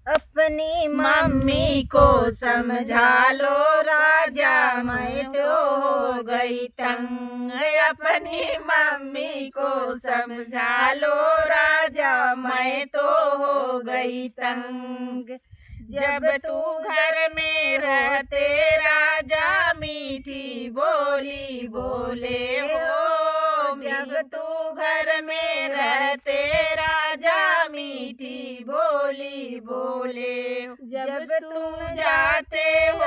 अपनी मम्मी को समझा लो राजा, मैं तो हो गई तंग। अपनी मम्मी को समझा लो राजा, मैं तो हो गई तंग। जब तू घर में रहते राजा, मीठी बोली बोले हो। जब तू घर में रहते राजा, मीठी बोली बोले। जब तुम जाते हो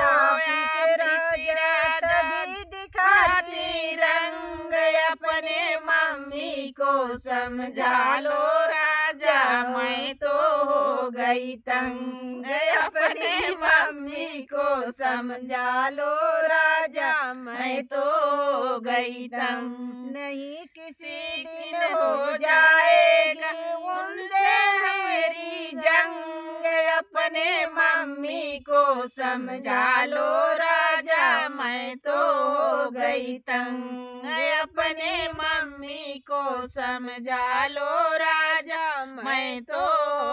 राजा, तभी दिखाती रंग। अपने मम्मी को समझा लो राजा, मैं तो हो गई तंग। अपने मम्मी को समझा लो राजा, मैं तो हो गई तंग। नहीं किसी दिन हो जाएगी उनसे मेरी जंग। अपने मम्मी को समझा लो राजा, मैं तो हो गई तंग। अपने मम्मी को समझा लो राजा, मैं तो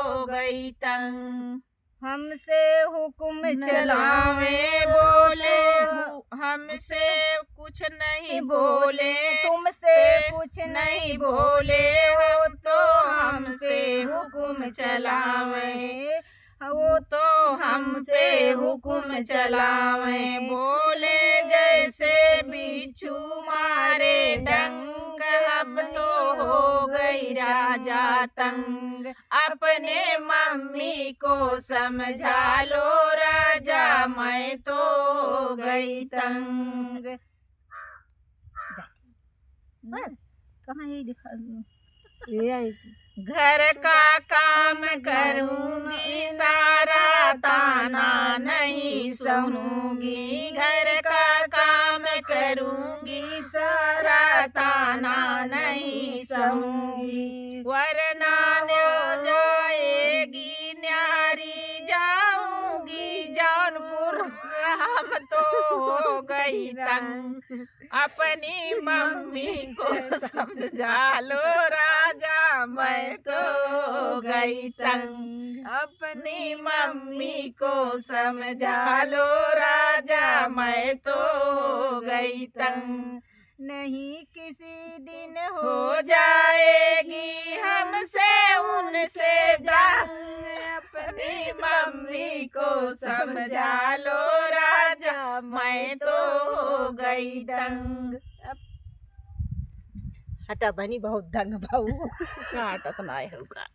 हो गई तंग। हमसे हुक्म चलावे बोले, हमसे कुछ नहीं बोले। तुमसे कुछ नहीं बोले हो तो हमसे हुक्म चलावे। वो तो हम पे हुक्म चलावे। बोले जैसे बिच्छू मारे डंक, अब तो हो गई राजा तंग। अपने मम्मी को समझा लो राजा, मैं तो हो गई तंग। बस कहाँ यही दिखा घर का काम करूँगी सारा, ताना नहीं सुनूंगी। घर का काम करूँगी सारा, ताना नहीं सुनूंगी। वरना न जाएगी न्यारी, जाऊंगी जौनपुर, हम तो हो गई तंग। अपनी मम्मी को समझा लो राजा, मैं तो हो गई तंग। अपनी मम्मी को समझा लो राजा, मैं तो हो गई तंग। नहीं किसी दिन हो जाएगी हमसे उनसे जंग। अपनी मम्मी को समझा लो राजा, मैं तो हो गई दंग। हटा बनी बहुत दंग भाऊ। काटत नाही होगा।